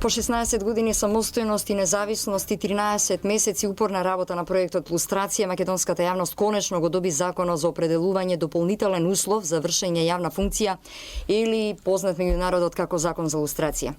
По 16 години самостојност и независност и 13 месеци упорна работа на проектот Лустрација, македонската јавност конечно го доби законот за определување дополнителен услов за вршење јавна функција или познат меѓу народот како закон за лустрација.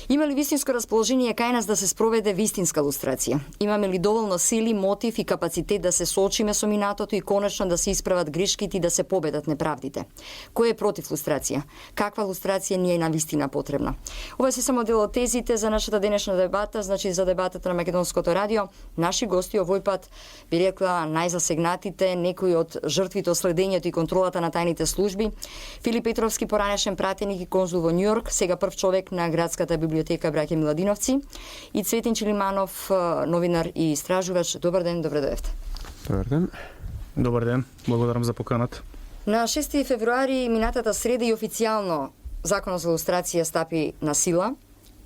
Има ли вистинско расположение кај нас да се спроведе вистинска лустрација? Имаме ли доволно сили, мотив и капацитет да се соочиме со минатото и конечно да се исправат грешките и да се победат неправдите? Кој е против лустрација? Каква лустрација ни е на вистина потребна? Ова се само дел од тезите за нашата денешна дебата, значи за дебатата на Македонското радио. Наши гости овој пат би рекла најзасегнатите, некои од жртвите од следењето и контролата на тајните служби. Филип Петровски, поранешен пратеник и конзул во Њујорк, сега прв човек на градската библиотека Браќа Миладиновци, и Цветин Чилиманов, новинар и истражувач. Добар ден, добре дојдовте. Добар ден. Добар ден, благодарам за поканата. На 6 февруари минатата среда и официјално законот за лустрација стапи на сила.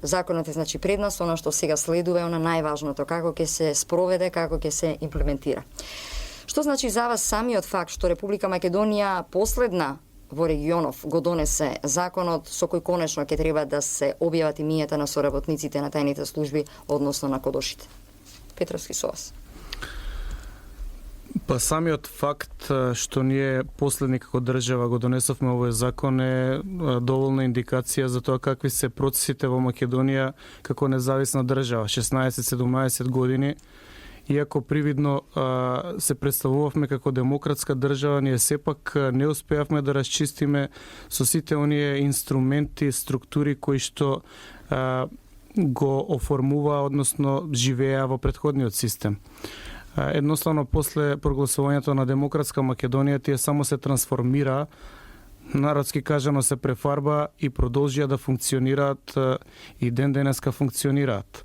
Законот е значи пред нас, она што сега следува е она најважното, како ќе се спроведе, како ќе се имплементира. Што значи за вас самиот факт што Република Македонија последна во регионов го донесе законот со кој конечно ќе треба да се објават имињата на соработниците на тајните служби, односно на кодошите? Петровски, со вас. Па самиот факт што ние последни како држава го донесовме овој закон е доволна индикација за тоа какви се процесите во Македонија како независна држава. 16-17 години, иако привидно се представувавме како демократска држава, ние сепак не успеавме да расчистиме со сите оние инструменти, структури кои што го оформува, односно живеа во претходниот систем. Едноставно, после прогласувањето на демократска Македонија, тие само се трансформира, народски кажано се префарба и продолжија да функционираат и ден денеска функционираат.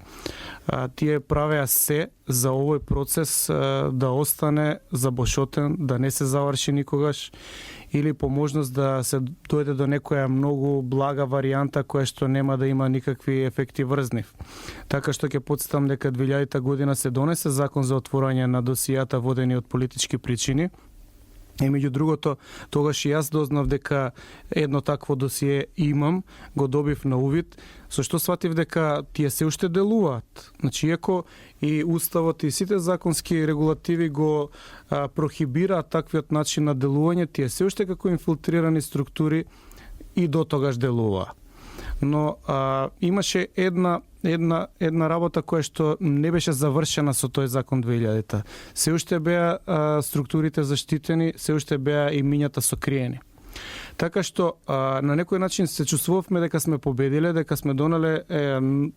Тие правеа се за овој процес да остане забошотен, да не се заврши никогаш или по можност да се дојде до некоја многу блага варијанта која што нема да има никакви ефекти врз нив. Така што ќе потсетам дека 2000 година се донесе закон за отворање на досијата водени од политички причини. И меѓу другото, тогаш и јас дознав дека едно такво досие имам, го добив на увид, со што сватив дека тие се уште делуваат. Значи, иако и уставот и сите законски регулативи го прохибираат таквиот начин на делување, тие се уште како инфилтрирани структури и до тогаш делуваат. Но имаше една работа која што не беше завршена со тој закон 2000-та. Се уште беа структурите заштитени, се уште беа имињата сокриени. Така што на некој начин се чувствувавме дека сме победиле, дека сме донеле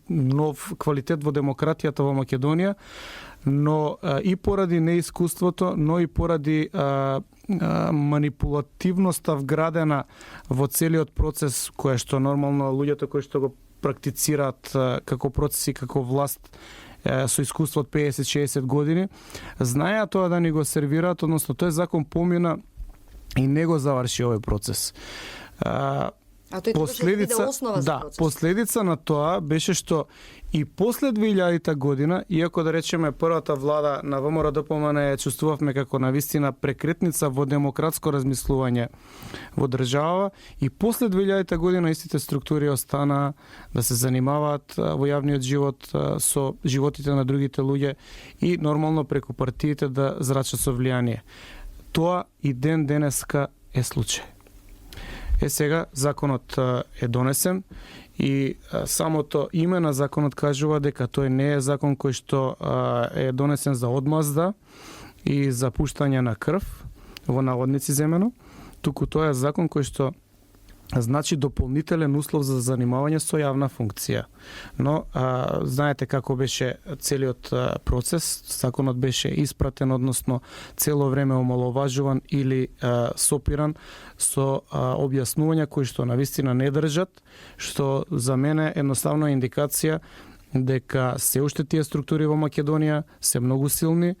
нов квалитет во демократијата во Македонија, но и поради неискуството, но и поради манипулативноста вградена во целиот процес, која што нормално луѓето кои што го практицираат како процеси, како власт со искуство од 50-60 години, знаеа тоа да ни го сервираат, односно тој закон помина и не го заврши овој процес. Последица на тоа беше што и после 2000 година, иако да речеме првата влада на ВМРО ДПМН ја чувствувавме како навистина прекретница во демократско размислување во држава, и после 2000 година истите структури останаа да се занимаваат во јавниот живот со животите на другите луѓе и нормално преку партиите да зрачат со влијание. Тоа и ден денеска е случај. Сега законот е донесен и самото име на законот кажува дека тој не е закон кој што е донесен за одмазда и за пуштање на крв во наводници земено, туку тоа е закон кој што значи дополнителен услов за занимавање со јавна функција. Но знаете како беше целиот процес, законот беше испратен, односно цело време омаловажуван или сопиран со објаснувања кои што навистина не држат, што за мене едноставно е индикација дека се уште тие структури во Македонија се многу силни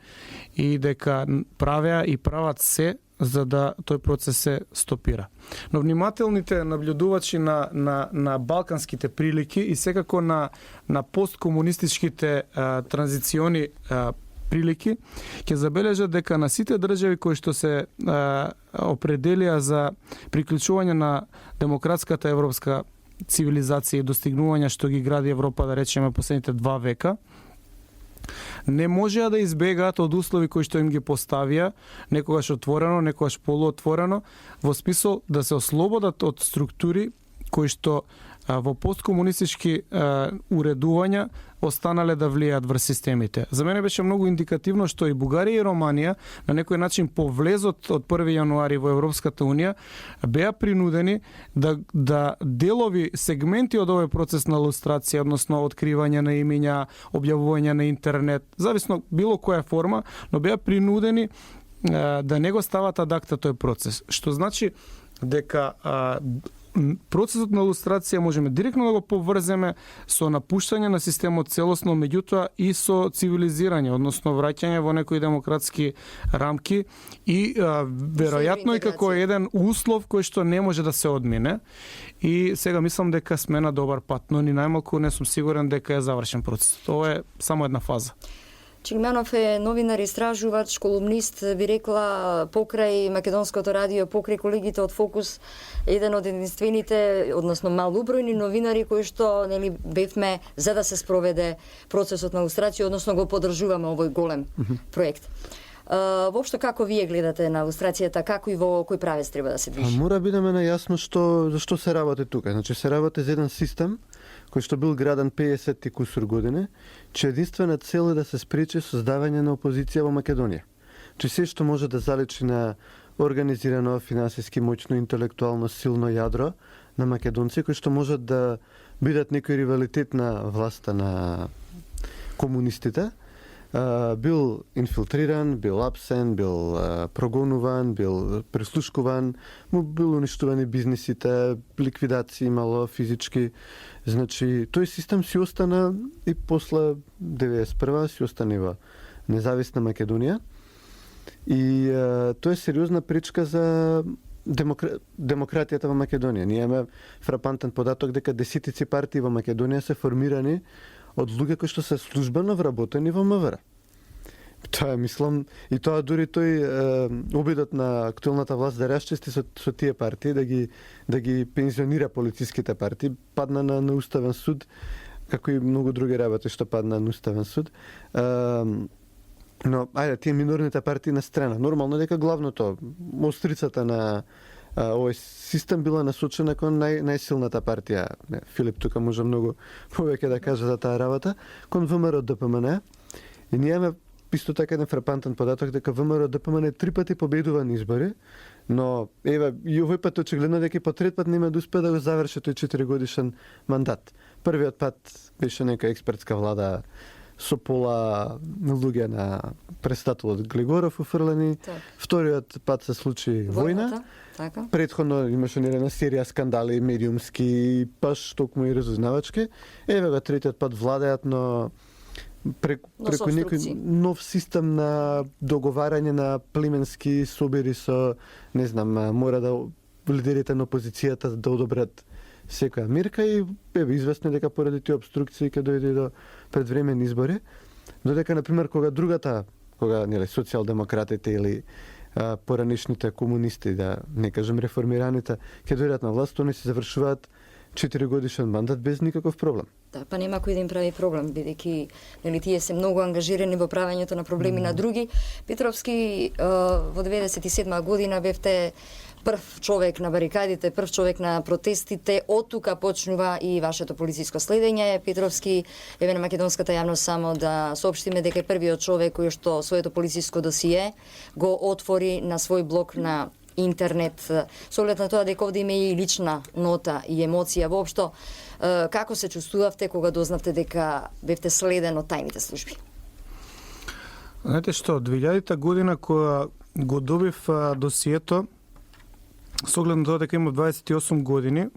и дека правеа и прават се за да тој процес се стопира. Но внимателните наблюдувачи на балканските прилики и секако на посткомунистичките транзициони прилики ќе забележат дека на сите држави кои што се определија за приклучување на демократската европска цивилизација и достигнувања што ги гради Европа, да речеме, последните 2 века, не можеа да избегаат од услови кои што им ги поставија, некогаш отворено, некогаш полуотворено, во смисол да се ослободат од структури кои што во посткомунистички уредувања останале да влијаат врз системите. За мене беше многу индикативно што и Бугарија и Романија на некој начин по влезот од 1 јануари во Европската унија беа принудени да делови, сегменти од овој процес на лустрација, односно откривање на имиња, објавување на интернет, зависно било која форма, но беа принудени да не го стават ад акта тој процес. Што значи дека процесот на лустрација можеме директно да го поврземе со напуштање на системот целосно, меѓутоа и со цивилизирање, односно враќање во некои демократски рамки и веројатно и како еден услов кој што не може да се одмине. И сега мислам дека сме на добар пат, но ни најмалку не сум сигурен дека е завршен процесот. Ова е само една фаза. Чигманов е новинар, истражувач, колумнист, би рекла, покрај Македонското радио, покрај колегите од Фокус, еден од единствените, односно малубројни новинари кои што бевме за да се спроведе процесот на лустрација, односно го поддржуваме овој голем проект. Воопшто како вие гледате на лустрацијата, како и во кој правец треба да се движи? Мора бидеме најасно зашто се работи тука. Значи се работи за еден систем кој што бил граден 50 и кусур години, че единствена цел е да се спречи создавање на опозиција во Македонија. Че се што може да заличи на организирано, финансиски моќно, интелектуално силно јадро на македонци кои што можат да бидат некој ривалитет на власта на комунистите, бил инфилтриран, бил апсен, бил прогонуван, бил прислушкуван, му бил уништувани бизнисите, ликвидации имало физички. Значи, тој систем си остана и после 91-а си останива независна Македонија. И тоа е сериозна пречка за демократијата во Македонија. Ние имаме фрапантен податок дека десетици партии во Македонија се формирани од луѓе кои што се службено вработени во МВР. Тоа мислам, и тоа дури тој обидот на актуелната власт да расчисти со тие партии, да ги пензионира полициските партии, падна на уставен суд, како и многу други работи што падна на уставен суд. Но, ајде, тие минорните партии на страна. Нормално дека главното, острицата на овој систем била насочена кон најсилната партија. Филип тука може многу повеќе да каже за таа работа, кон ВМРО ДПМН. И ние имаме исто така еден фрапантен податок дека ВМРО ДПМН 3 пати победува на избори, но еве и овој пат очигледно дека по трет пат нема да успее да го заврши тој 4-годишен мандат. Првиот пат беше нека експертска влада со пола луѓе на председателот Глигоров уфрлени. Так. Вториот пат се случи војна. Така. Претходно имаше една серија скандали медиумски, паш токму и разузнавачки. Еве го третиот пат владеат, но преку некој нов систем на договарање на племенски собери со, не знам, мора да лидерите на опозицијата да одобрат секоја мирка и известно дека поради тие обструкции ќе дојде до предвремени избори, додека на пример кога социјалдемократите или поранишните комунисти, да не кажем реформираните, ќе дојдат на власт, они се завршуваат 4-годишен мандат без никаков проблем. Да, па нема кој да им прави проблем, бидејќи тие се многу ангажирани во правењето на проблеми на други. Петровски во 97 година бевте прв човек на барикадите, прв човек на протестите, од тука почнува и вашето полициско следење. Петровски, еве на македонската јавност само да соопштиме дека е првиот човек кој што своето полициско досие го отвори на свој блог на интернет, со оглед на тоа дека овде има и лична нота и емоција воопшто. Како се чувствувавте кога дознавте дека бевте следен од тајните служби? Знаете што, 2000 година кога го добив досието, со оглед на тоа дека имам 28 години,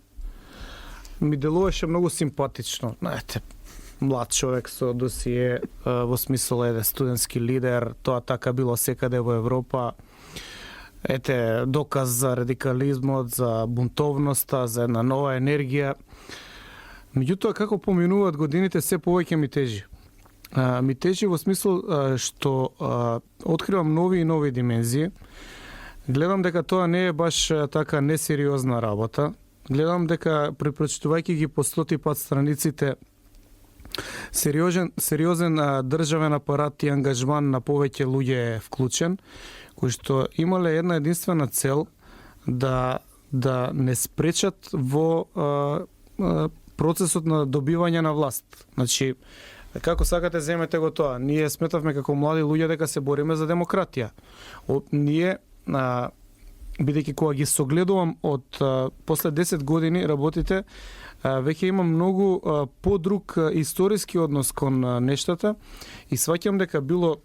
ми делуваше многу симпатично. Знаете, млад човек со досие, во смисол еден студентски лидер, тоа така било секаде во Европа. Ете, доказ за радикализмот, за бунтовноста, за една нова енергија. Меѓутоа, како поминуваат годините, се повеќе ми тежи. Ми тежи во смисол што откривам нови и нови димензии. Гледам дека тоа не е баш така несериозна работа. гледам дека препрочитувајќи ги по 100 пат страниците, сериозен државен апарат и ангажман на повеќе луѓе е вклучен, кои што имале една единствена цел да не спречат во процесот на добивање на власт. Значи, како сакате земете го тоа. Ние сметавме како млади луѓе дека се бориме за демократија. Ние бидејќи кога ги согледувам од после 10 години работите, веќе има многу подруг историски однос кон нештата и сваќам дека било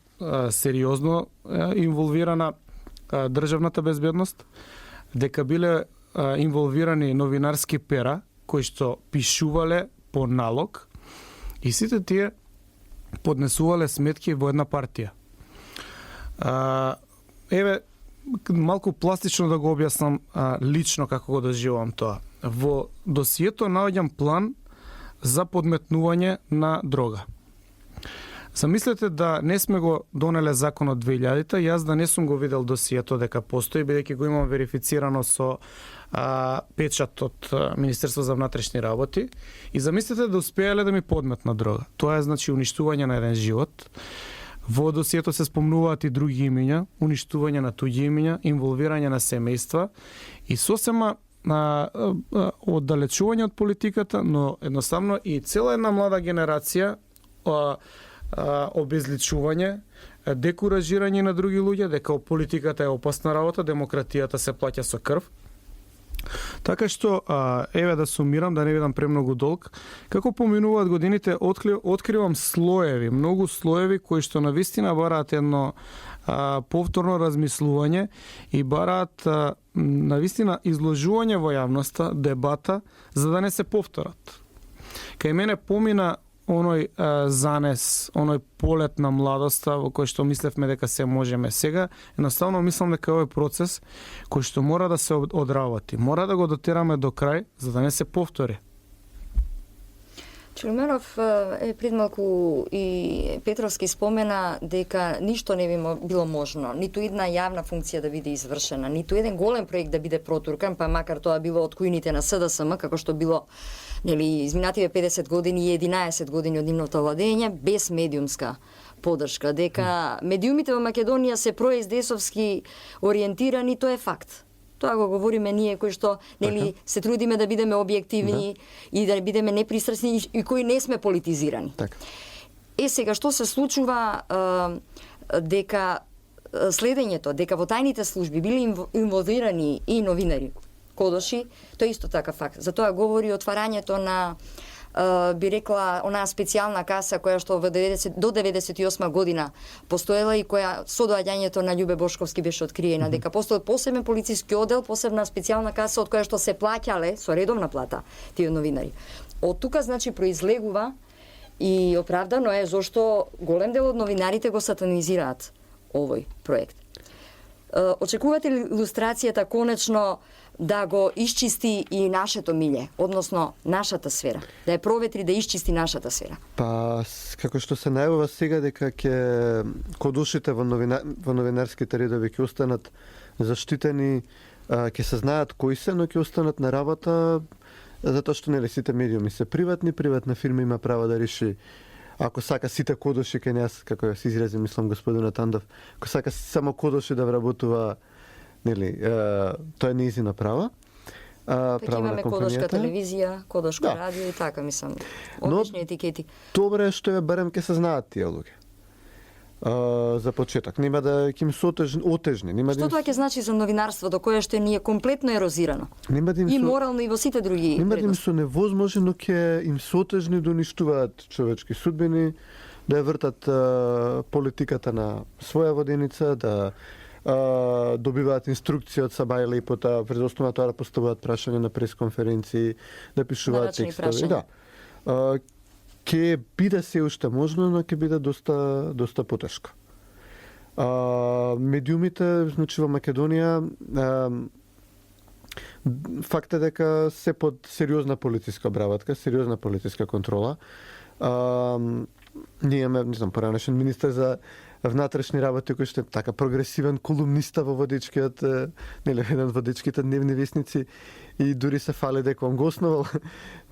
сериозно инволвирана државната безбедност, дека биле инволвирани новинарски пера кои што пишувале по налог и сите тие поднесувале сметки во една партија. Еве, малку пластично да го објаснам лично како го доживувам тоа. Во досието наоѓам план за подметнување на дрога. Замислете да не сме го донеле закон од 2000-та, јас да не сум го видел досието дека постои, бидејќи го имам верифицирано со печат од Министерство за внатрешни работи. И замислете да успеале да ми подметна дрога. Тоа е значи уништување на еден живот. Во досието се спомнуваат и други имиња, уништување на туѓи имиња, инволвирање на семејства и сосема оддалечување од политиката, но едноставно и цела една млада генерација обезличување, декуражирање на други луѓе, дека политиката е опасна работа, демократијата се плаќа со крв. Така што, еве да сумирам, да не бидам премногу долг, како поминуваат годините, откривам слоеви, многу слоеви кои што навистина бараат едно повторно размислување и бараат навистина изложување во јавноста, дебата, за да не се повторат. Кај мене помина оној занес, оној полет на младоста во кој што мислевме дека се можеме. Сега, едноставно мислам дека овој процес кој што мора да се одработи, мора да го дотераме до крај, за да не се повтори. Чулмеров пред малку и Петровски спомена дека ништо не би било можно, ниту една јавна функција да биде извршена, ниту еден голем проект да биде протуркан, па макар тоа било од кујните на СДСМ, како што било изминативе 50 години и 11 години од нивното владење, без медиумска подршка. Дека медиумите во Македонија се проездесовски ориентирани, тоа е факт. Тоа го говориме ние кои што се трудиме да бидеме објективни и да бидеме непристрасни и кои не сме политизирани. Така. Сега што се случува дека следењето, дека во тајните служби били инволвирани и новинари, Кодоши, тоа исто така факт. Затоа говори отварањето на би рекла онаа специјална каса која што до 98 година постоела и која со доаѓањето на Љубе Бошковски беше откриена, дека постоел посебен полициски оддел, посебна специјална каса од која што се плаќале со редовна плата тие новинари. Од тука значи произлегува и оправдано е зошто голем дел од новинарите го сатанизираат овој проект. Очекувате ли илустрацијата конечно да го исчисти и нашето милје, односно нашата сфера, да ја проветри, да исчисти нашата сфера? Па, како што се најавува сега дека ќе кодушите во новинарските редови ќе останат заштитени, ќе се знаат кои се, но ќе останат на работа, затоа што нели сите медиуми се приватни, приватна фирма има право да реши ако сака сите кодоши кај нас, како ја се изрази, мислам господинот Андов, ако сака само кодоши да вработува, нели, тоа е нејзина права. Така имаме кодошка телевизија, кодошко радио и така, мислам. Одлични етикети. Добре што барем ќе се знаат тие луѓе. За почеток. Нема да ќе им се отежни. Што тоа ќе значи за новинарството, кое што ни е комплетно ерозирано? И морално и во сите други нема да им се невозможно, но ќе им се отежни да уништуваат човечки судбини, да ја вртат политиката на своја воденица, да добиваат инструкции од Сабајле и пота пред основа тоа да поставуваат прашања на пресконференции, да пишуваат текстови. Да. Ќе биде се уште можно, но ќе биде доста потешко. Медиумите, значи во Македонија, факт е дека се под сериозна политичка обработка, сериозна политичка контрола. Ние имаме, не знам, поранешен министер за внатрешни работи, кој што е така прогресивен колумниста во водичкиот, нели, еден од водичките дневни весници, и дури се фали дека он го основал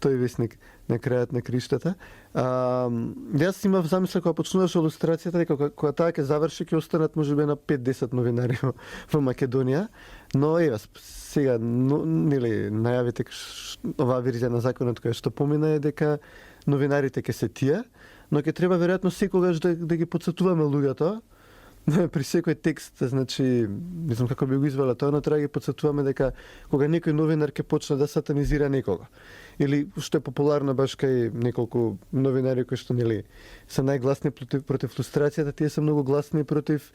тој весник на крајот на криштата. Јас имав замисла кога почнуваше илустрацијата дека кога таа ќе заврши ќе останат можеби на 5-10 новинари во Македонија, но ева сега нели најавите оваа верзија на законот која што помина е дека новинарите ќе се тие, но ќе треба веројатно секогаш да ги подсетуваме луѓето при секој текст, значи, не знам како би го извела тоа, но треба да ги подсетуваме дека кога некој новинар ќе почне да сатанизира некого, или што е популарно баш кај неколку новинари кои што нели се најгласни против лустрацијата, тие се многу гласни против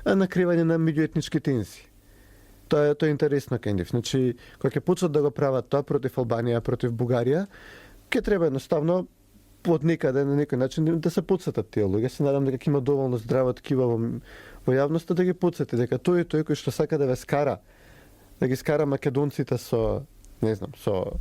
накривање на меѓуетнички тензии. Тоа е интересно кај нив. Значи, кога ќе почнат да го прават тоа против Албанија, против Бугарија, ќе треба едноставно од некаде на некој начин да се подсетат тие луѓе. Се надам дека ќе има доволно здраво ткива во јавноста да ги подсети дека тој е тој кој што сака да ве скара, да ги скара македонците со, не знам, со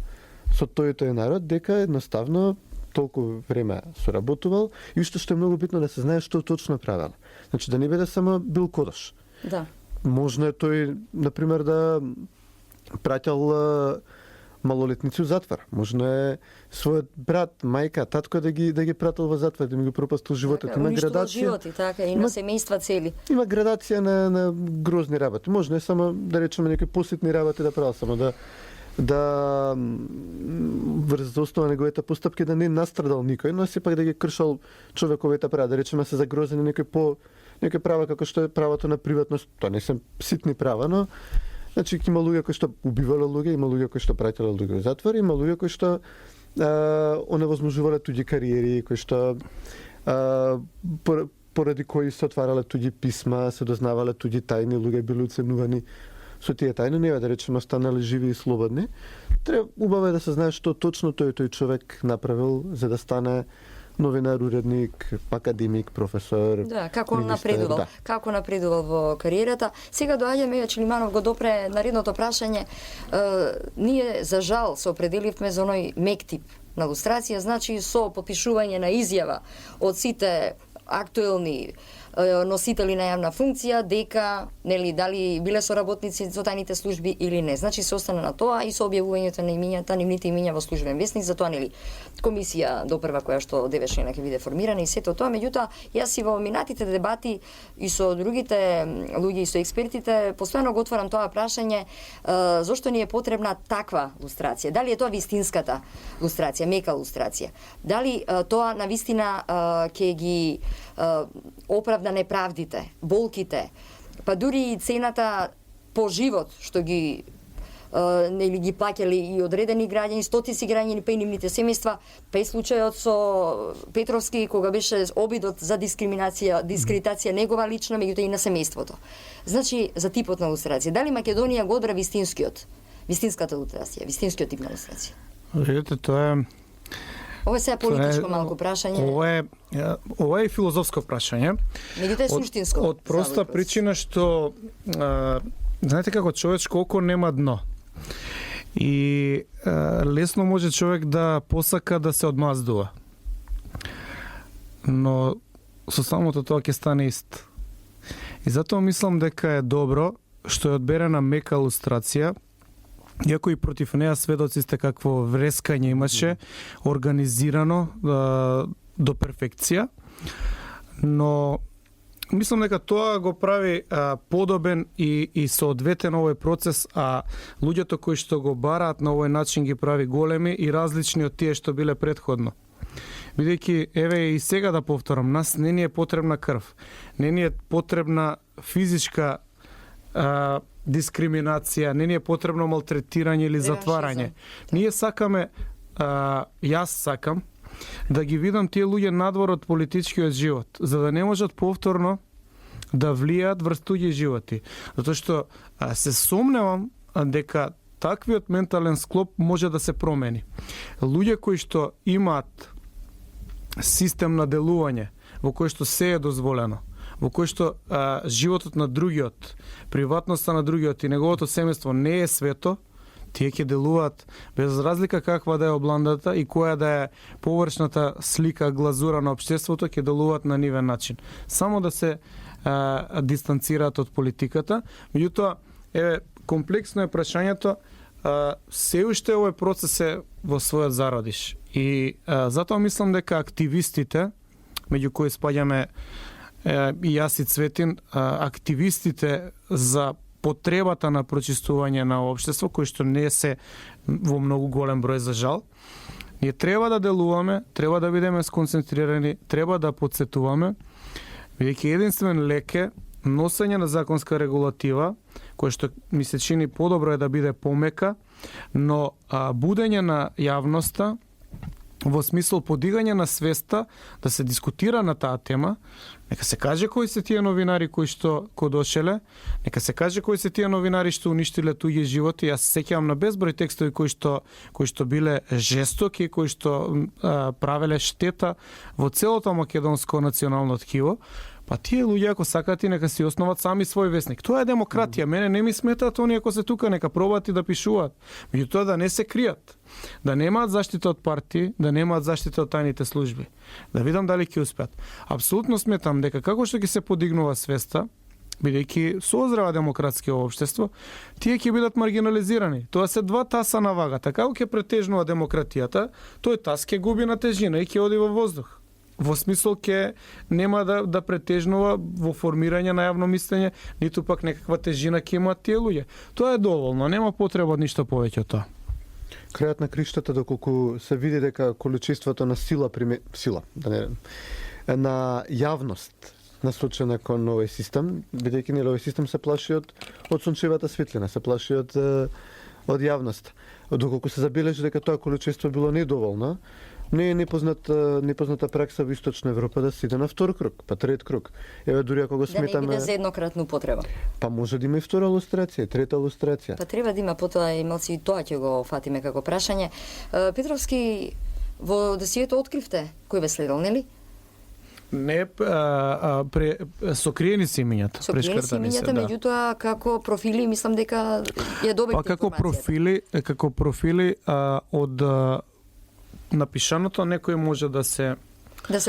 тој народ, дека едноставно толку време соработувал и што е многу битно да се знае што точно правел. Значи да не биде само бил кодош. Да. Можно е тој, например, да праќал малолетници у затвор. Можно е својот брат, мајка, татко да ги пратил во затвор, да ми го пропастил животот. Така, има градација. животи, така, и на семејства цели. Има градација на грозни работи. Можно е само да речеме некои посетни работи да правил, само да врз основа неговите постапки да не настрадал никој, но сепак да ги кршал човековите права, да речеме се загрозени некои права како што е правото на приватност. Тоа не се ситни права, но значи има луѓе кои што убивале луѓе, има луѓе кои што праќале луѓе во затвор, има луѓе кои што оневозможувале туѓи кариери, кои што поради кои се отварале туѓи писма, се дознавале туѓи тајни, луѓе биле уценувани со тие тајни, не да речеме останале живи и слободни. Треба убаво да се знае што точно тој човек направил за да стане новинар, уредник, академик, професор. Да, како министер, напредувал, да. како напредувал во кариерата. Сега доаѓаме, Чилиманов го допре наредното прашање. Ние за жал се определивме за оној мек тип на лустрација, значи со потпишување на изјава од сите актуелни носители на јавна функција дека нели дали биле соработници со тајните служби или не. Значи се остана на тоа и со објавувањето на имињата, нивните имиња во службен весник, затоа нели комисија допрва која што девешена ќе биде формирана и сето тоа, меѓутоа јас и во минатите дебати и со другите луѓе и со експертите постојано го отварам тоа прашање зошто ни е потребна таква лустрација? Дали е тоа вистинската лустрација, мека лустрација? Дали тоа навистина ќе ги оправда неправдите, болките, па дури и цената по живот што ги нели ги плаќале и одредени граѓани, стотици граѓани, па и нивните семејства, па и случајот со Петровски кога беше обидот за дискредитација негова лична, меѓутоа и на семејството. Значи за типот на лустрација, дали Македонија го одбра вистинската лустрација, вистинскиот тип на лустрација? Видете, тоа е Ова е сега политичко малку прашање. Ова е филозофско прашање. Меѓутоа е суштинско. Од проста причина што знаете како човечко око нема дно. И лесно може човек да посака да се одмаздува. Но со самото тоа ќе стане ист. И затоа мислам дека е добро што е одберена мека лустрација, иако и против неа сведоци сте какво врескање имаше, организирано до перфекција, но мислам дека тоа го прави подобен и соодветен овој процес, а луѓето кои што го бараат на овој начин ги прави големи и различни од тие што биле предходно. Бидејќи, еве и сега да повторам, нас не ни е потребна крв, не ни е потребна физичка дискриминација, не ни е потребно малтретирање или затварање. Ние сакаме, јас сакам, да ги видам тие луѓе надвор од политичкиот живот, за да не можат повторно да влијаат врз туѓи животи. Затоа што се сомневам дека таквиот ментален склоп може да се промени. Луѓе кои што имаат систем на делување, во кој што се е дозволено, во кој што животот на другиот, приватноста на другиот и неговото семејство не е свето, Тие ќе делуваат без разлика каква да е обландата и која да е површната слика, глазура на општеството, ќе делуваат на нивен начин. Само да се дистанцираат од политиката. Меѓутоа, комплексно е прашањето, се уште овој процес е во својот зародиш. И затоа мислам дека активистите, меѓу кои спаѓаме и јас и Цветин, активистите за потребата на прочистување на општество, кој што не се во многу голем број за жал, ние треба да делуваме, треба да бидеме сконцентрирани, треба да подсетуваме, бидејќи единствен лек е носење на законска регулатива, кој што ми се чини подобро е да биде помека, но будење на јавноста во смисол подигање на свеста да се дискутира на таа тема, нека се каже кои се тие новинари кои што кодошеле, нека се каже кои се тие новинари што уништиле туѓи животи. Јас се сеќавам на безброј текстови кои што биле жестоки, кои што правеле штета во целото македонско национално ткиво. Па тие луѓе ако сакат и нека си основат сами свој весник. Тоа е демократија. Мене не ми сметаат оние ако се тука, нека пробаат и да пишуваат. Меѓутоа да не се кријат. Да немаат заштита од партии, да немаат заштита од тајните служби. Да видам дали ќе успеат. Апсолутно сметам дека како што ќе се подигнува свеста, бидејќи созрeva демократско општество, тие ќе бидат маргинализирани. Тоа се два таса на вагата. Како ќе претежнува демократијата, тој тас ќе губи на тежина и ќе оди во воздух. Во смисол ќе нема да претежнува во формирање на јавно мислење, ниту пак некаква тежина ќе имаат тие луѓе. Тоа е доволно, нема потреба од ништо повеќе од тоа. Крајот на криштата, доколку се види дека количеството на на јавност насочена кон овој систем, бидејќи овој систем се плаши од сончевата светлина, се плаши од јавност. Доколку се забележи дека тоа количество било недоволно, не е непозната пракса во Источна Европа да се иде на втор круг, па трет круг. Еве дури ако го сметаме... Да не биде за еднократна употреба. Па може да има и втора лустрација, трета лустрација. Па треба да има, потоа ималци и тоа ќе го фатиме како прашање. Петровски, во досието откривте кој ве следел, нели? Не, сокриени се имињата. Сокриени се имињата, меѓутоа како профили, мислам дека ја добивте информацијата. Како профили од напишаното некој може да се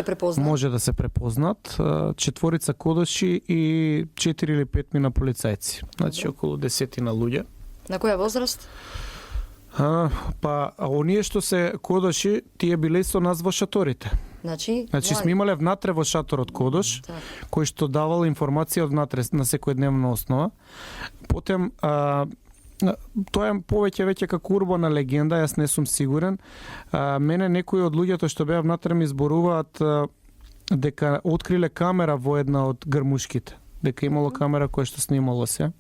препознат. Може да се препознат 4 кодоши и 4 или 5 мина полицајци. Значи околу 10 на луѓе. На која возраст? Па оние што се кодоши, тие биле со нас во шаторите. Значи сме имале внатре во шаторот кодош, кој што давал информација од внатре на секојдневна основа. Потем тоа е повеќе веќе како урбана легенда, јас не сум сигурен. Мене некои од луѓето што беа внатре ми зборуваат дека откриле камера во една од грмушките, дека имало камера која што снимало се.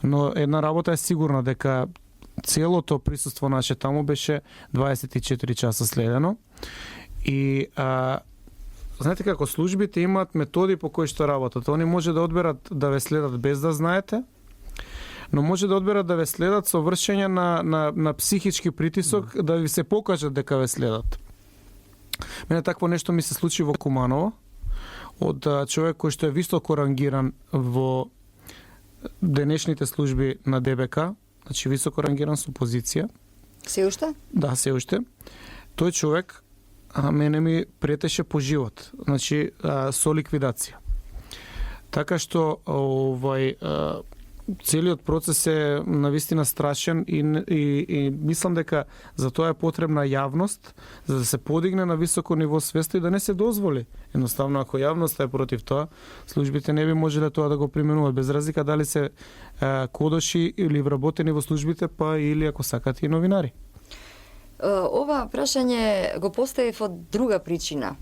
Но една работа е сигурна, дека целото присуство наше таму беше 24 часа следено. И знаете како службите имаат методи по кои што работат. Они може да одберат да ве следат без да знаете, но може да одберат да ве следат со вршење на психички притисок, да ви се покажат дека ве следат. Мене такво нешто ми се случи во Куманово, од човек кој што е високо рангиран во денешните служби на ДБК, значи високо рангиран со позиција. Се уште? Да, се уште. Тој човек мене ми претеше по живот, значи со ликвидација. Така што целиот процес е навистина страшен и мислам дека за тоа е потребна јавност, за да се подигне на високо ниво свеста и да не се дозволи. Едноставно, ако јавноста е против тоа, службите не би можеле тоа да го применуваат, без разлика дали се кодоши или вработени во службите, па или ако сакат и новинари. Ова прашање го поставив од друга причина.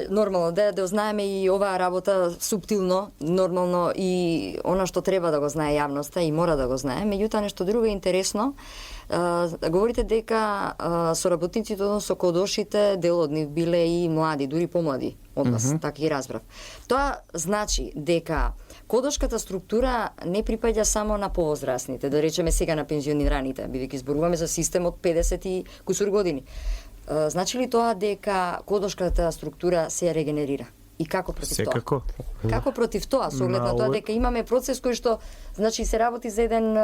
Нормално да знаеме и оваа работа суптилно, нормално и она што треба да го знае јавноста и мора да го знае. Меѓутоа нешто друго е интересно. Говорите дека соработниците, односно кодошите, дел од нив биле и млади, дури помлади од нас, така и разбрав. Тоа значи дека кодошката структура не припаѓа само на повозрастните, да речеме сега на пензионираните, бидејќи зборуваме за систем од 50 и кусур години. Значи ли тоа дека кодошката структура се регенерира? И како против тоа? Секако. Како против тоа, со оглед на тоа На дека имаме процес кој што значи се работи за еден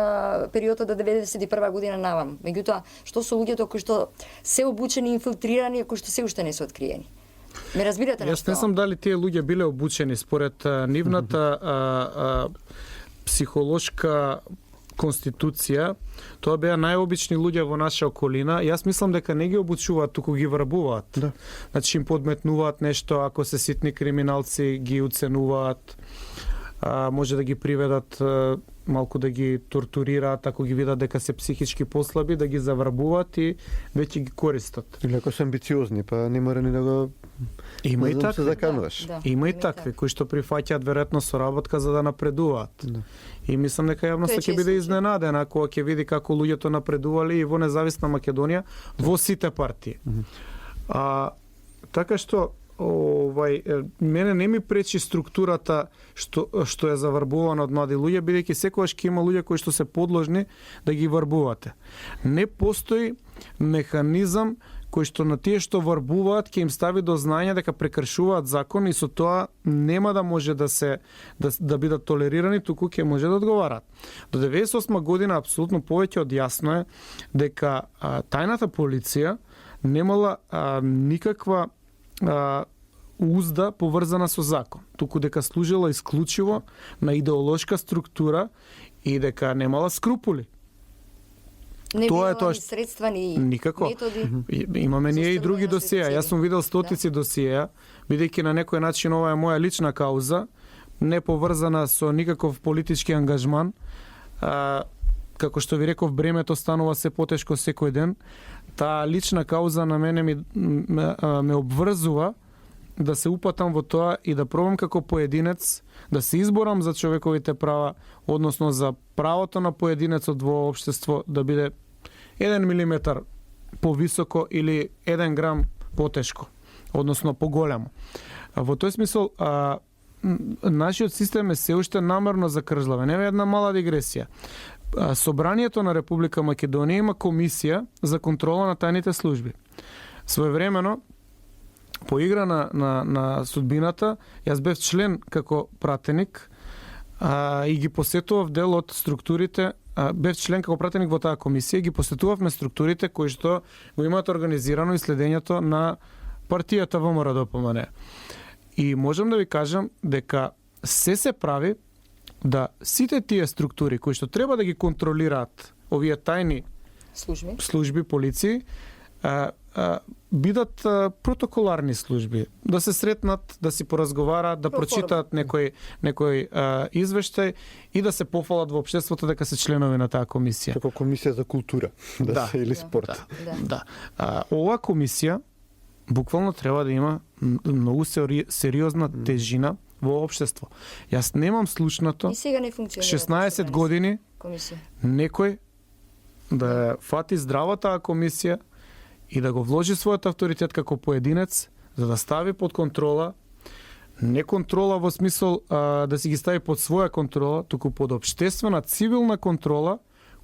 период од 91 година навам. Меѓутоа, што со луѓето кои што се обучени, инфилтрирани, кои што се уште не се откриени? Ме разбирате Јас не знам дали тие луѓе биле обучени според нивната психолошка конституција, тоа беа најобични луѓе во наша околина. Јас мислам дека не ги обучуваат, туку ги врбуваат. Да. Значи им подметнуваат нешто, ако се ситни криминалци, ги уценуваат, може да ги приведат, малку да ги тортурираат, ако ги видат дека се психички послаби, да ги заврбуваат и веќе ги користат. Или ако се амбициозни, па не мора ни да го Има и се такви. закануваш. Да, Има и такви кои што прифаќаат веројатно соработка за да напредуваат. Да. И мислам дека јавноста Тој е ќе биде чест случај. изненадена ако ќе види како луѓето напредувале и во независна Македонија во сите партии. Така што мене не ми пречи структурата што е заврбувана од млади луѓе, бидејќи секогаш ќе има луѓе кои што се подложни да ги врбувате. Не постои механизам кој што на тие што врбуваат ќе им стави до знање дека прекршуваат закон и со тоа нема да може да бидат толерирани, туку ќе може да одговарат. До 98 година апсолутно повеќе од јасно е дека тајната полиција немала никаква узда поврзана со закон, туку дека служила исклучиво на идеолошка структура и дека немала скрупули. Не Тоа е било тоа ни средства, ни Никако. методи. Имаме ние и други Составување на досиеа. цели. Јас сум видел стотици досиеа, бидејќи на некој начин ова е моја лична кауза, не поврзана со никаков политички ангажман. Како што ви реков, бремето станува се потешко секој ден. Таа лична кауза на мене ме обврзува да се упатам во тоа и да пробам како поединец да се изборам за човековите права, односно за правото на поединецот во општество да биде 1 милиметар повисоко или 1 грам потешко, односно поголемо. Во тој смисол, нашиот систем е се уште намерно закржлавен. Ева една мала дигресија. Собранието на Република Македонија има комисија за контрола на тајните служби. Своевремено, по игра на судбината, јас бев член како пратеник и ги посетував дел од структурите, бев член како пратеник во таа комисија и ги посетувавме структурите кои што го имаат организирано и следењето на партијата ВМРО-ДПМНЕ. И можам да ви кажам дека се прави да сите тие структури кои што треба да ги контролираат овие тајни служби, полиции, бидат протоколарни служби, да се сретнат, да си поразговараат, да прочитаат некој извештај и да се пофалат во општеството дека се членови на таа комисија. Како комисија за култура, или спорт. Да. Оваа комисија буквално треба да има многу сериозна тежина во општество. Јас немам слушнато И сега не функционира. 16 години комисија. некој да фати здраво таа комисија и да го вложи својот авторитет како поединец за да стави под контрола, не контрола во смисол да си ги стави под своја контрола, туку под општествена цивилна контрола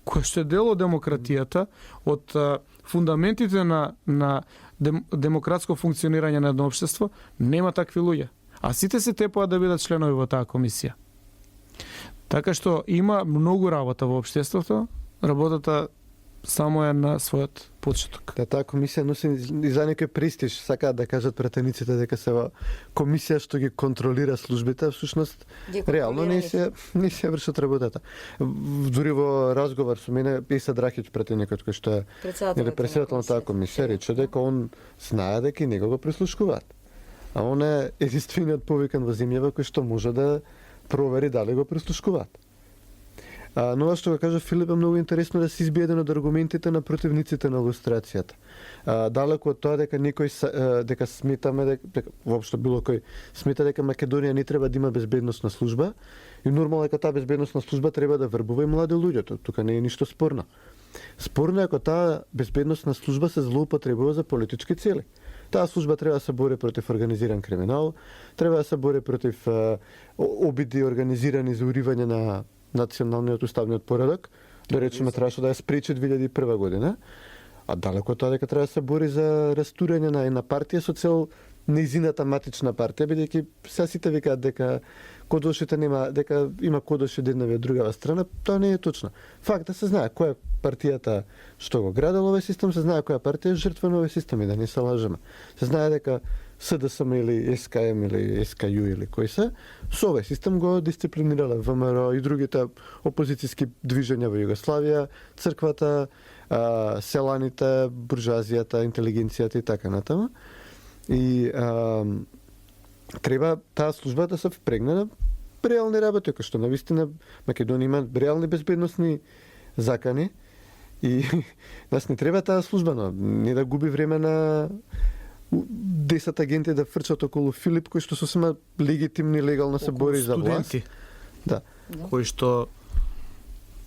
која што е дел од демократијата, од фундаментите на демократско функционирање на едно општество, нема такви луѓе. А сите се тепаат да бидат членови во таа комисија. Така што има многу работа во општеството, работата само е на својот почеток. Да, таа комисија носи и за некој престиж, сакаат да кажат пратениците дека се комисија што ги контролира службите, а всушност реално не се вршат работата. Дури во разговор со мене Песа Драхич, пратеникот кој што е председател на таа комисија, рече дека он знае дека и него го прислушкуваат. А он е единствениот повикан во земјава кој што може да провери дали го прислушкуваат. Но ова што го кажа Филип е многу интересно да се избие еден од аргументите на противниците на лустрацијата. Далеко од тоа дека дека сметаме дека воопшто било кој смета дека Македонија не треба да има безбедносна служба и нормално дека таа безбедносна служба треба да врбува и млади луѓе. Тука не е ништо спорно. Спорно е ако таа безбедносна служба се злоупотребува за политички цели. Таа служба треба да се бори против организиран криминал, треба да се бори против обиди организирани за уривање на националниот уставниот поредок, да речеме требаше да ја спречи 2001 година, а далеко од тоа дека треба да се бори за растурање на една партија со цел нејзината матична партија, бидејќи сега сите викаат дека кодошите дека има кодоши од еднава и од другава страна, тоа не е точно. Факт се знае која партијата што го градел овој систем, се знае која партија е жртва на овој систем и да не се лажеме. Се знае дека СДСМ или СКМ или СКЮ или кој се, со овој систем го дисциплинирале ВМРО и другите опозицијски движења во Југославија, црквата, селаните, буржуазијата, интелигенцијата и така натаму. И треба таа служба да се впрегне на реални работи, кој што навистина Македонија има реални безбедносни закани и нас не треба таа служба, но не да губи време на 10 агенти да фрчат околу Филип, кој што сосема легитимни, легално се бори за власт. Студенти, да. кои што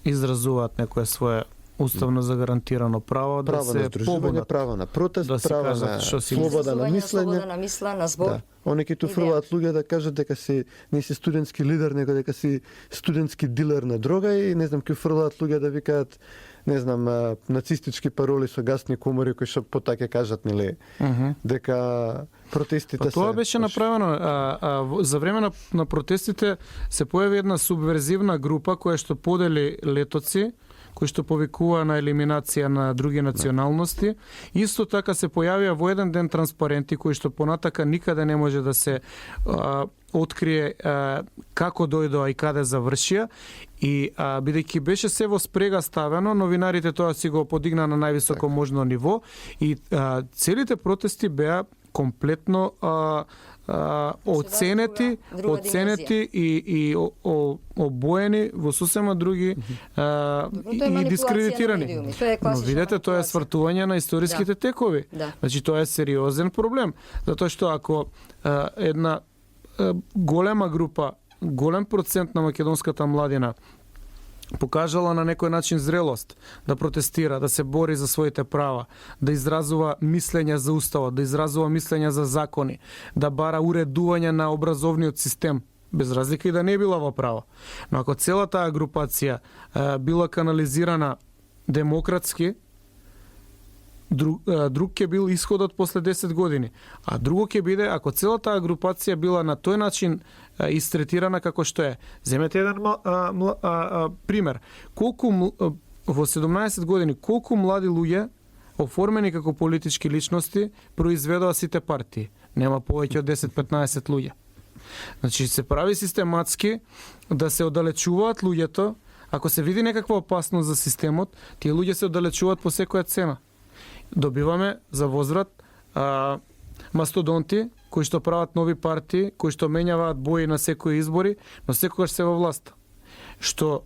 изразуваат некое свое уставно загарантирано право да се побунат, право на протест, да право кажат на што си слобода на мислење. Слобода на мисла, на збор. Да. Они ки ту фрлаат луѓе да кажат дека си не си студентски лидер, него дека си студентски дилер на дрога и не знам ки фрлаат луѓе да викаат не знам нацистички пароли со гасни комори кои што потаке кажат нели дека протестите се. Тоа беше направено за време на протестите се појави една субверзивна група која што подели летоци кои што повикува на елиминација на други националности. Исто така се појавија во еден ден транспаренти кои што понатака никаде не може да се открие како дојдоа и каде завршија и бидејќи беше се во спрега ставено, новинарите тоа си го подигна на највисоко можно ниво и целите протести беа комплетно оценети и обоени во сосема други и дискредитирани. Но видете, тоа е свртување на историските текови. Значи тоа е сериозен проблем, затоа што ако една голема група, голем процент на македонската младина покажала на некој начин зрелост да протестира, да се бори за своите права, да изразува мислења за уставот, да изразува мислења за закони, да бара уредување на образовниот систем, без разлика и да не била во право. Но ако цела таа групација била канализирана демократски, друг ќе бил исходот после 10 години. А друго ќе биде ако цела таа групација била на тој начин истретирана како што е. Земете еден пример. Колку во 17 години колку млади луѓе оформени како политички личности произведоа сите партии? Нема повеќе од 10-15 луѓе. Значи се прави систематски да се оддалечуваат луѓето, ако се види некаква опасност за системот, тие луѓе се оддалечуваат по секоја цена. Добиваме за возврат мастодонти кои што прават нови партии, кои што менјаваат бои на секои избори, но секогаш се во власт. Што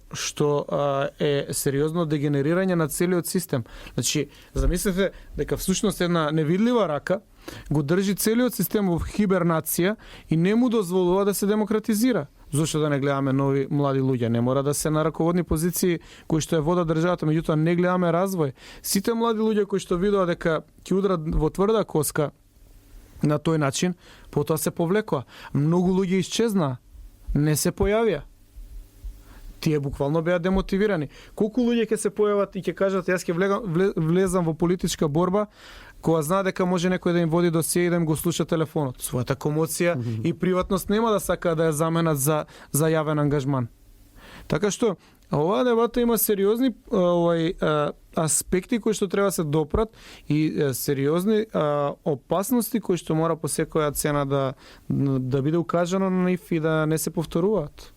е сериозно дегенерирање на целиот систем. Значи, замислете дека всушност една невидлива рака го држи целиот систем во хибернација и не му дозволува да се демократизира. Зошто да не гледаме нови млади луѓе? Не мора да се на раководни позиции кои што ја водат државата, меѓутоа не гледаме развој. Сите млади луѓе кои што видоа дека ќе удрат во тврда коска на тој начин, потоа се повлекоа. Многу луѓе исчезнаа, не се појавија. Тие буквално беа демотивирани. Колку луѓе ќе се појават и ќе кажат јас ќе влезам во политичка борба, кога знае дека може некој да им води досие и да им го слуша телефонот. Својата комоција и приватност нема да сака да ја заменат за јавен ангажман. Така што оваа дебата има сериозни аспекти кои што треба се допрат и сериозни опасности кои што мора по секоја цена да биде укажано на нив и да не се повторуваат.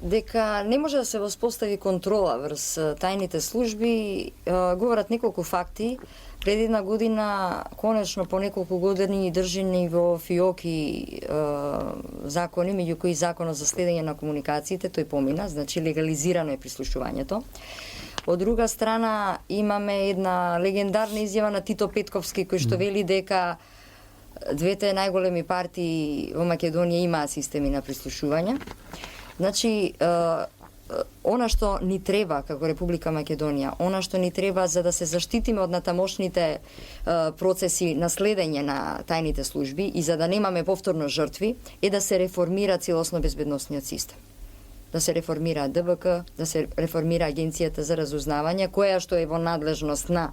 Дека не може да се воспостави контрола врз тајните служби, говорат неколку факти. Пред една година, конечно, по неколку години држени во фиоки закони, меѓу кои законот за следење на комуникациите, тој помина, значи легализирано е прислушувањето. Од друга страна, имаме една легендарна изјава на Тито Петковски, кој што вели дека двете најголеми партии во Македонија имаат системи на прислушување. Значи, она што ни треба како Република Македонија, она што ни треба за да се заштитиме од натамошните процеси на следење на тајните служби и за да немаме повторно жртви, е да се реформира целосно безбедносниот систем. Да се реформира ДБК, да се реформира Агенцијата за разузнавање, која што е во надлежност на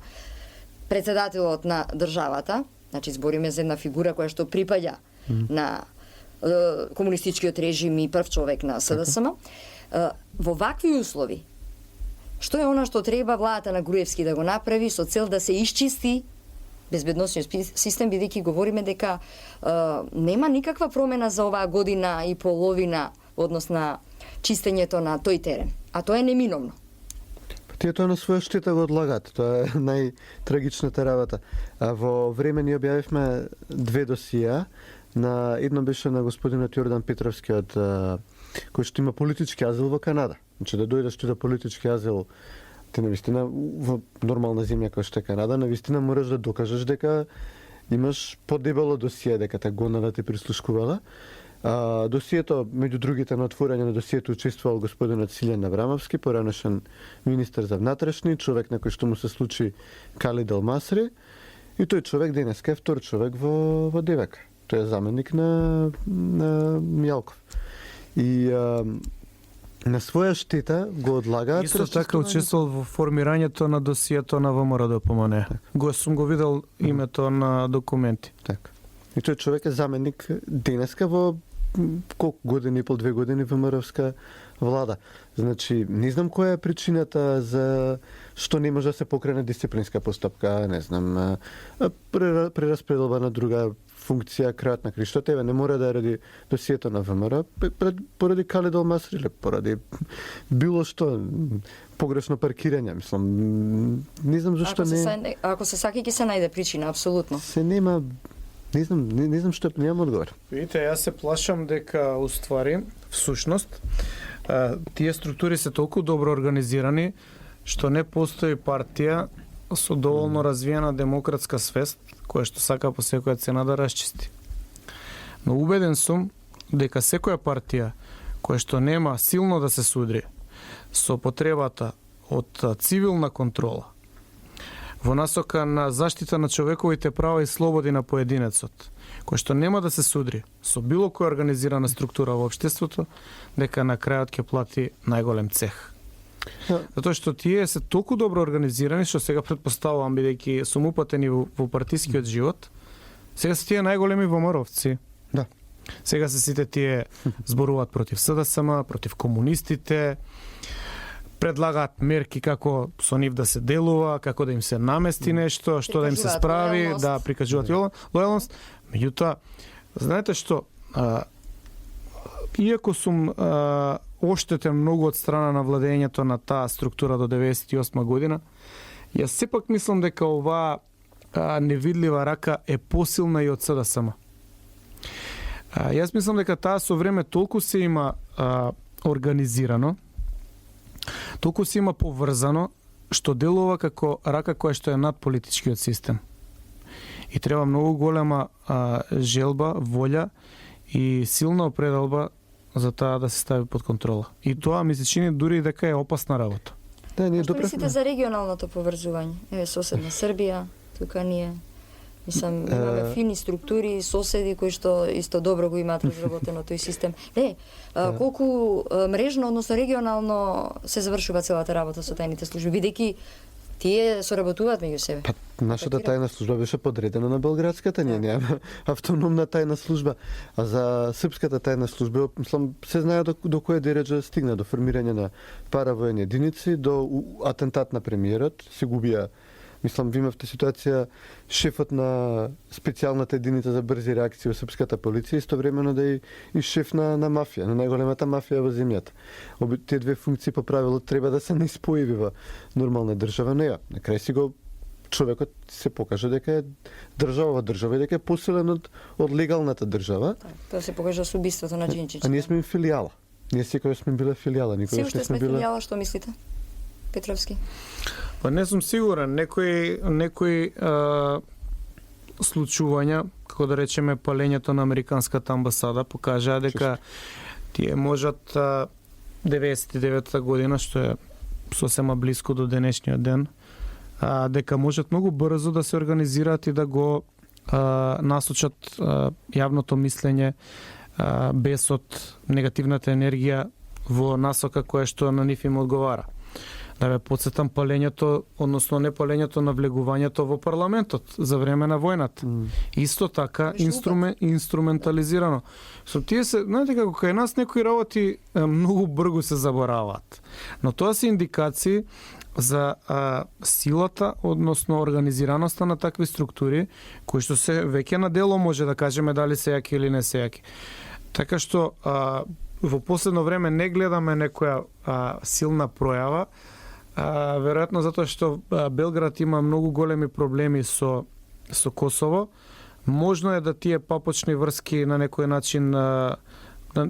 председателот на државата, Значи збориме за една фигура која што припаѓа на комунистичкиот режим и прв човек на СДСМ. Во вакви услови, што е она што треба владата на Груевски да го направи со цел да се исчисти безбедносниот систем, бидејќи говориме дека нема никаква промена за оваа година и половина во однос на чистењето на тој терен, а тоа е неминовно. Тие тоа на своја штета го одлагаат, тоа е најтрагичната работа. Во време ни објавивме 2 досија, на едно беше на господинот Јордан Петровски од кој што има политички азил во Канада. Значи да дојдеш ти до политички азил, ти навистина во нормална земја која што е Канада, навистина мораш да докажеш дека имаш подебело досие, дека те гонала те прислушкувала. Досието, меѓу другите на отворање на досието учествувал господинот Силјан Аврамовски, поранешен министер за внатрешни, човек на кој што му се случи Калид Алмасри, и тој човек денеска е втор човек во ДВК. Тој е заменик на Мјалков. И на своја штета го одлагаат. Исто така учествувал во формирањето на досието на ВМРО ДПМН. Сум го видел името на документи. Така. И тој човек е заменик денеска во колку години, пол 2 години ВМРО-вска влада. Значи, не знам која е причината за што не може да се покрене дисциплинска постапка, не знам, прераспределба на друга функција, крајот на криштот, не мора да е ради досието на ВМРО, поради Калид Алмасри или поради било што, погрешно паркирање, мислам. Не знам зашто Ако се сака ќе се најде причина, апсолутно. Се нема. Не знам што немам одговор. Видите, јас се плашам дека уствари, всушност, тие структури се толку добро организирани што не постои партија со доволно развиена демократска свест која што сака по секоја цена да расчисти. Но убеден сум дека секоја партија која што нема силно да се судри со потребата од цивилна контрола во насока на заштита на човековите права и слободи на поединецот, кој што нема да се судри со било која организирана структура во општеството, дека на крајот ќе плати најголем цех. Затоа што тие се толку добро организирани, што сега предпоставувам, бидејќи сум упатени во партискиот живот, сега се тие најголеми ВМРО-овци. Да. Сега се сите тие зборуваат против СДСМ, против комунистите, предлагаат мерки како со нив да се делува, како да им се намести нешто, што да им се справи, да прикажуваат лојалност. Меѓутоа, знаете што, иако сум оштетен многу од страна на владењето на таа структура до 98 година, јас сепак мислам дека оваа невидлива рака е посилна и од СДСМ. Јас мислам дека таа со време толку се има организирано, толку се има поврзано, што делува како рака која што е над политичкиот систем. И треба многу голема желба, волја и силна определба за таа да се стави под контрола. И тоа ми се чини дури дека е опасна работа. Да, ние Што мислите за регионалното поврзување? Еве соседна Србија, тука ние имаме фини структури, соседи кои што исто добро го имаат разработено тој систем. Колку мрежно, односно регионално се завршува целата работа со тајните служби, бидејќи тие соработуваат меѓу себе. Нашата тајна служба беше подредена на белградската, ние немаме автономна тајна служба, а за српската тајна служба, мислам, се знае до која дереџа стигна, до формирање на паравојни единици, до атентат на премиерот, се губија. Мислам, ви имавте ситуација шефот на специјалната единица за брзи реакции во српската полиција, истовремено да и шеф на мафија, на најголемата мафија во земјата. Тие две функции по правило треба да се неспојиви во нормална држава. Не, на крај си го човекот се покаже дека е држава и дека е посилен од легалната држава. Тоа се покажа со убиството на Джинчич. А ние сме филијала. Ние секој сме биле филијала, никогаш не сме биле. Филијала, што мислите? Петровски. Па не сум сигурен, некои случувања, како да речеме палењето на американската амбасада, покажаа дека тие можат 99-та година, што е сосема близко до денешниот ден, дека можат многу брзо да се организираат и да го насочат јавното мислење без од негативната енергија во насока која што на нив им одговара. Да ве подсетам палењето, односно не палењето на влегувањето во парламентот за време на војната. Исто така инструментализирано. Со тие се, знаете како кај нас некои работи многу брзо се забораваат. Но тоа се индикации за силата, односно организираноста на такви структури, кои што се веќе на дело може да кажеме дали се јаки или не се јаки. Така што во последно време не гледаме некоја силна пројава, веројатно затоа што Белград има многу големи проблеми со Косово. Можно е да тие папочни врски на некој начин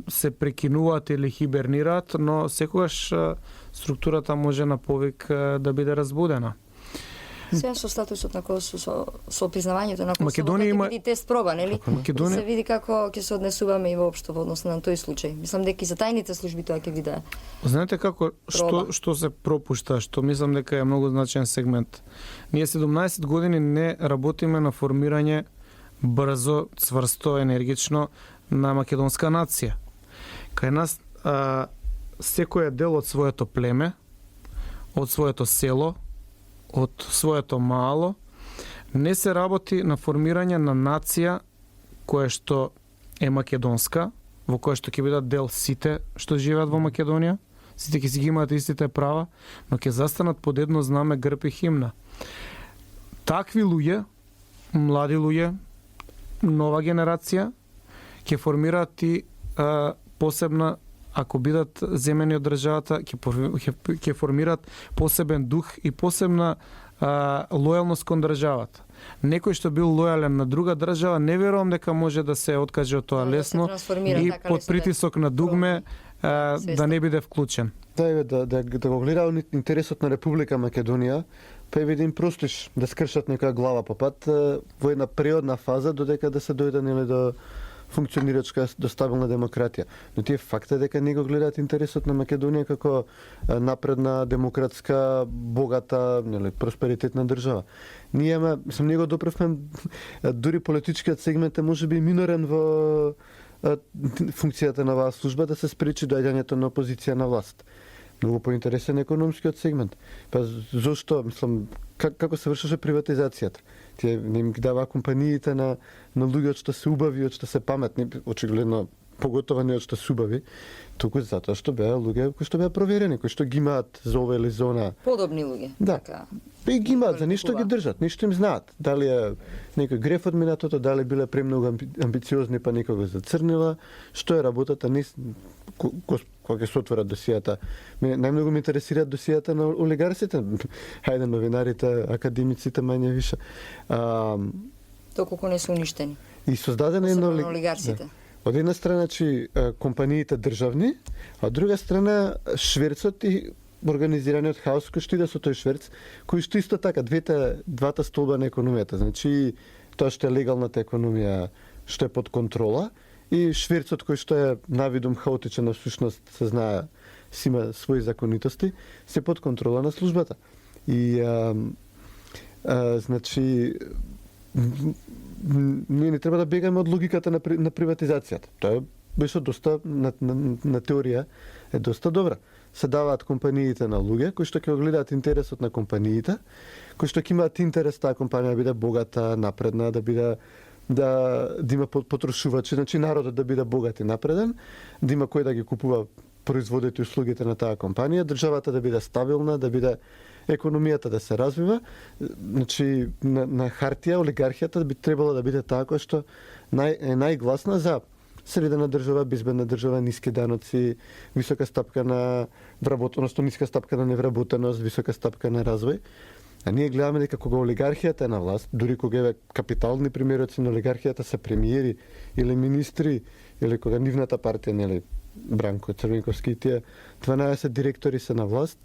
се прекинуваат или хибернираат, но секогаш структурата може на повик да биде разбудена. Сега со статусот на Косово, со признавањето на Косово, Македонија има биде тест проба, нели? Македонија... Се види како ќе се однесуваме и воопшто во однос на тој случај. Мислам дека и за тајните служби тоа ќе биде. Знаете како што се пропушта, што мислам дека е многу значаен сегмент. Ние 17 години не работиме на формирање брзо, цврсто, енергично на македонска нација. Кај нас секој е дел од своето племе, од своето село, од своето мало, не се работи на формирање на нација која што е македонска, во која што ќе бидат дел сите што живеат во Македонија, сите ќе си ги имаат истите права, но ќе застанат под едно знаме, грб и химна. Такви луѓе, млади луѓе, нова генерација, ќе формираат и посебна, ако бидат земени од државата, ќе формираат посебен дух и посебна лојалност кон државата. Некој што бил лојален на друга држава, не верувам дека може да се откаже од тоа лесно и под притисок на дугме да не биде вклучен. Да го гледа интересот на Република Македонија, па е един простиш да скршат некоја глава по пат во една преодна фаза додека да се дојде нели до функционирачка до стабилна демократија. Но тие факт е дека не го гледаат интересот на Македонија како напредна, демократска, богата, нели, просперитетна држава. Ние не го допревме, дури политичкиот сегмент е можеби минорен во функцијата на оваа служба да се спречи доаѓањето на опозиција на власт. Многу поинтересен економскиот сегмент. Па зошто, мислам, како се вршеше приватизацијата? Тие не им ги даваа компаниите на луѓе од што се убави, од што се паметни, очигледно поготово не од што се убави, туку затоа што беа луѓе кои што беа проверени, кои што ги имаат за ова или за она. Подобни луѓе. Да. И ги имаат, за ништо ги држат, ништо им знаат. Дали е некој греф од минатото, дали биле премногу амбициозни па некого зацрнила, што е работата, кога ќе се отворат досијата. Најмногу ме интересираат досијата на олигарсите, хајде новинарите, академиците мање више. Доколку не се уништени. И создадена едно олигарсите. Од една страна компаниите државни, а од друга страна шверцот и организираниот хаос кој што иде со тој шверц, кој што исто така двата столба на економијата, значи тоа што е легалната економија, што е под контрола, и шверцот кој што е навидум хаотичен, на всушност се знае, си има своји законитости, се под контрола на службата. И значи ние не треба да бегаме од логиката на приватизацијата. Тоа беше доста на теорија е доста добра. Се даваат компаниите на луѓе кои што ќе го гледаат интересот на компаниите, кои што ќе имаат интерес таа компанија да биде богата, напредна, да има потрошувачи, значи народот да биде богат и напреден, да има кој да ги купува производите и услугите на таа компанија, државата да биде стабилна, да биде економијата да се развива. Значи на хартија олигархијата би требало да биде таа која што е најгласна за средена држава, безбедна држава, ниски даноци, висока стапка на вработеност, ниска стапка на невработеност, висока стапка на развој. А ние гледаме дека кога олигархијата е на власт, дури кога е капитални примероци на олигархијата се премиери или министри, или кога нивната партија, нели, Бранко Црвенковски и тие 12 директори се на власт,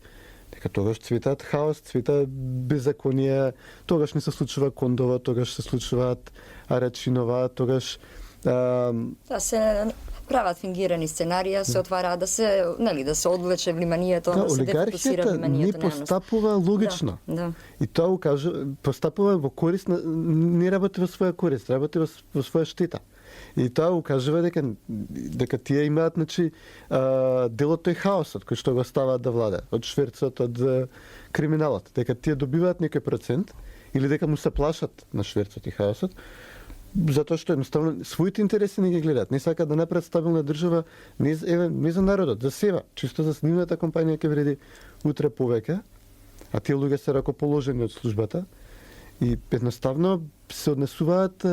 дека тогаш цветат хаос, цвета беззаконие, тогаш не се случува Кондова, тогаш се случуваат Арачинова, тогаш се прават фингирани сценарија, се отвараат да се одвлече вниманието, да се дефокусира вниманието на јавност. Не постапува логично. Да. И тоа покажува, постапува во корист, не работи во своја корист, работи во своја штета. И тоа укажува дека тие имаат, значи, делот тој хаосот кој што го ставаат да владе, од шверцот, од криминалот, дека тие добиваат некој процент или дека му се плашат на шверцот и хаосот, затоа што едноставно своите интереси не ги гледаат. Не сакаат да направат стабилна држава не за народот, за себе, чисто за нивната компанија ќе вреди утре повеќе, а тие луѓе се ракоположени од службата и едноставно се однесуваат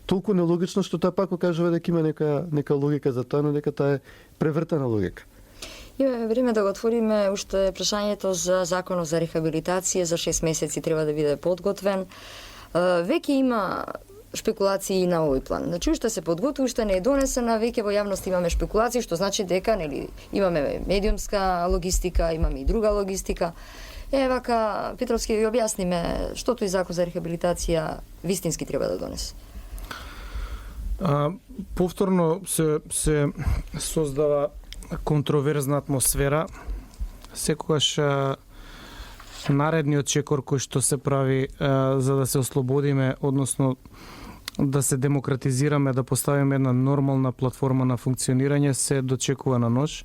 толку нелогично што тоа пак кажува дека има нека логика за тоа, но дека тоа е превртена логика. Имаме време да го отвориме уште прашањето за законот за рехабилитација, за 6 месеци треба да биде подготвен. Веќе има шпекулации на овој план. Значи, уште се подготви, уште не е донесена, веќе во јавност имаме шпекулации, што значи дека имаме медиумска логистика, имаме и друга логистика. Вака, Петровски, ви објасниме што тој закон за рехабилитација вистински треба да донесе. Повторно се создава контроверзна атмосфера. Секогаш наредниот чекор кој што се прави за да се ослободиме, односно да се демократизираме, да поставиме една нормална платформа на функционирање, се дочекува на нож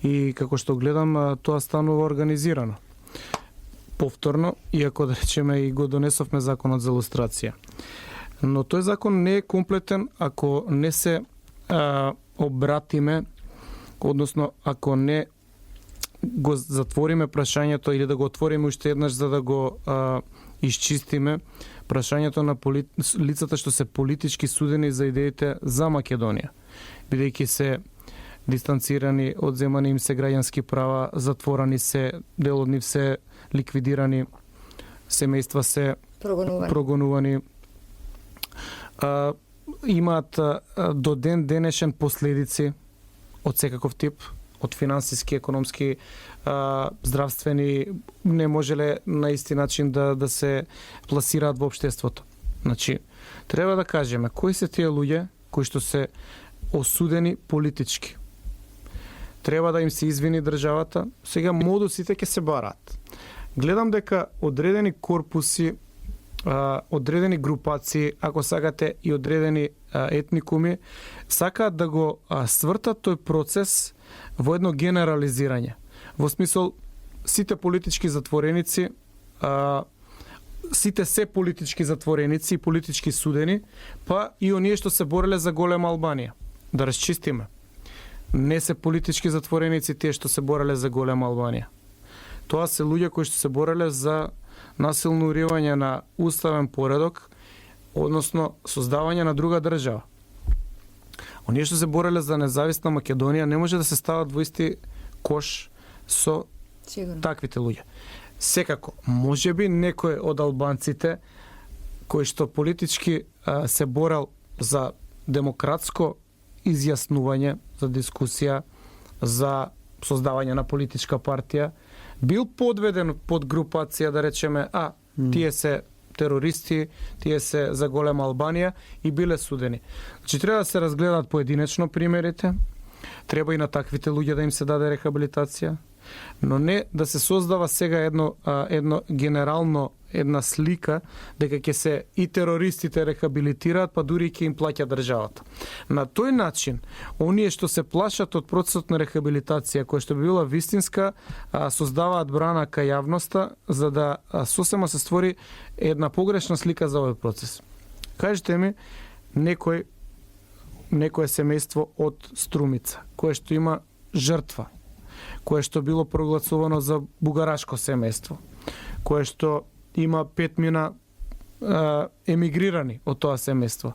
и како што гледам, тоа станува организирано. Повторно, иако да речеме и го донесовме законот за лустрација. Но тој закон не е комплетен ако не се обратиме, односно ако не го затвориме прашањето или да го отвориме уште еднаш за да го исчистиме прашањето на лицата што се политички судени за идеите за Македонија, бидејќи се дистанцирани, одземани им се граѓански права, затворани се, дел од нив се ликвидирани, семејства се прогонувани. Имаат до ден денешен последици од секаков тип, од финансиски, економски, здравствени, не можеле на исти начин да се пласираат во општеството. Значи, треба да кажеме кои се тие луѓе кои што се осудени политички. Треба да им се извини државата. Сега модусите ќе се бараат. Гледам дека одредени корпуси, одредени групации, ако сакате и одредени етникуми, сакаат да го свртат тој процес во едно генерализирање. Во смисол, сите политички затвореници, сите се политички затвореници и политички судени, па и оние што се бореле за голема Албанија. Да расчистиме. Не се политички затвореници тие што се бореле за голема Албанија. Тоа се луѓе кои што се бореле за насилно уривање на уставен поредок, односно создавање на друга држава. Оние што се бореле за независна Македонија не може да се стават во исти кош со таквите луѓе. Секако, можеби некој од албанците кој што политички се борел за демократско изјаснување, за дискусија, за создавање на политичка партија, бил подведен под групација, да речеме, тие се терористи, тие се за голема Албанија и биле судени. Значи, треба да се разгледаат поединечно примерите, треба и на таквите луѓе да им се даде рехабилитација, но не да се создава сега едно генерално една слика дека ќе се и терористите рехабилитираат, па дури ќе им плаќа државата. На тој начин, оние што се плашат од процесот на рехабилитација, која што би била вистинска, создаваат брана кај јавноста, за да сосема се створи една погрешна слика за овој процес. Кажете ми, некој семејство од Струмица, кое што има жртва, кое што било прогласувано за бугарашко семејство, кое што има 5 мина емигрирани од тоа семејство.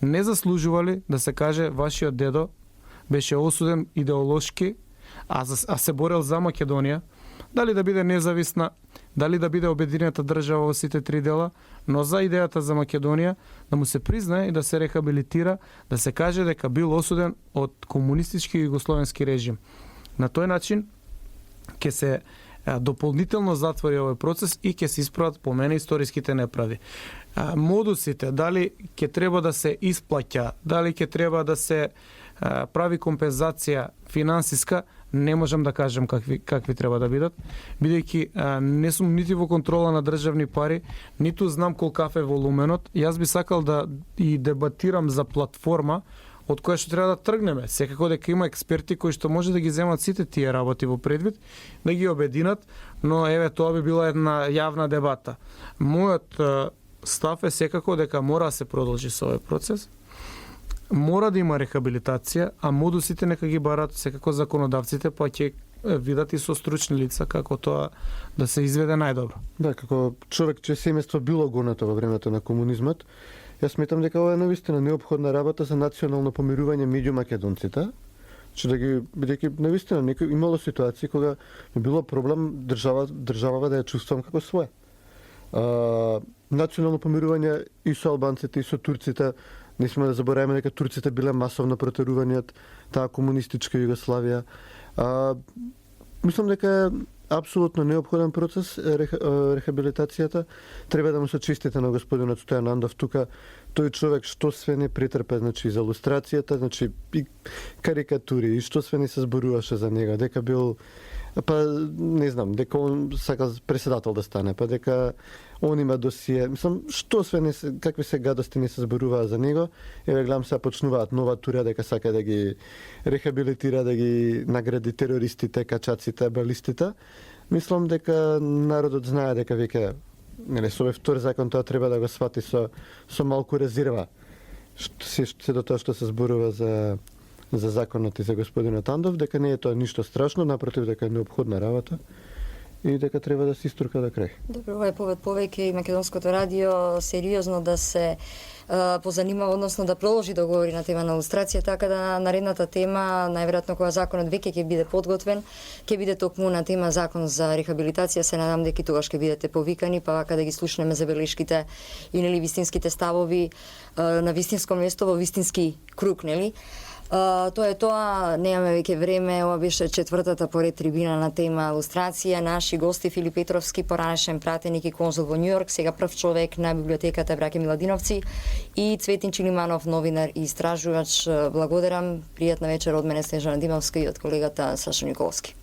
Не заслужували да се каже вашиот дедо беше осуден идеолошки, а се борел за Македонија, дали да биде независна, дали да биде обединета држава во сите три дела, но за идејата за Македонија да му се признае и да се рехабилитира, да се каже дека бил осуден од комунистички југословенски режим. На тој начин ќе се дополнително затвори овој процес и ќе се исправат по мене историските неправди. Модусите, дали ќе треба да се исплаќа, дали ќе треба да се прави компензација финансиска, не можам да кажам какви треба да бидат, бидејќи не сум нити во контрола на државни пари, ниту знам колкав е волуменот. Јас би сакал да и дебатирам за платформа од која што треба да тргнеме. Секако дека има експерти кои што може да ги земат сите тие работи во предвид, да ги обединат, но еве тоа би била една јавна дебата. Мојот став е секако дека мора да се продолжи со овој процес. Мора да има рехабилитација, а модусите нека ги барат секако законодавците, па ќе видат и со стручни лица како тоа да се изведе најдобро. Да, како човек чие семејство било гонато во времето на комунизмот, јас сметам дека ова е навистина неопходна работа за национално помирување меѓу македонците, че да ги бидејќи навистина некој имало ситуации кога било проблем државава да ја чувствувам како своја. Национално помирување и со албанците и со турците. Не сме да забораваме дека турците биле масовно протерувани од таа комунистичка Југославија. Мислам дека е апсолутно неопходен процес рехабилитацијата. Треба да му се честите на господинот Стојан Андов тука. Тој човек што све не претрпе, значи за илустрацијата, значи и карикатури, и што све не се зборуваше за него, дека бил не знам, дека он сака председател да стане, па дека он има досие. Мислам, што све не се, какви се гадости не се зборуваа за него. Еве гледам се почнуваат нова тура дека сака да ги рехабилитира, да ги награди терористите, качаците, балистите. Мислам дека народот знае дека веќе со овој втор закон тоа треба да го свати со малку резерва. Се до тоа што се зборува за законот и за господинот Андов, дека не е тоа ништо страшно, напротив дека е неопходна работа и дека треба да се истурка до крај. Добро, ова е повод повеќе и Македонското радио сериозно да се позанимава, односно да продолжи да говори на тема на илустрација, така да наредната тема, најверојатно кога законот веќе ќе биде подготвен, ќе биде токму на тема закон за рехабилитација. Се надам дека тогаш ќе бидете повикани, па вака да ги слушнеме забелешките и нели вистинските ставови на вистинско место во вистински круг, нели? Тоа е тоа, немаме веќе време, ова беше четвртата поред трибина на тема илустрација. Наши гости Филип Петровски, поранешен пратеник и конзул во Њујорк, сега прв човек на библиотеката Браке Миладиновци, и Цветин Чилиманов, новинар и истражувач. Благодарам, пријатна вечер од мене Снежана Димовска и од колегата Сашо Николовски.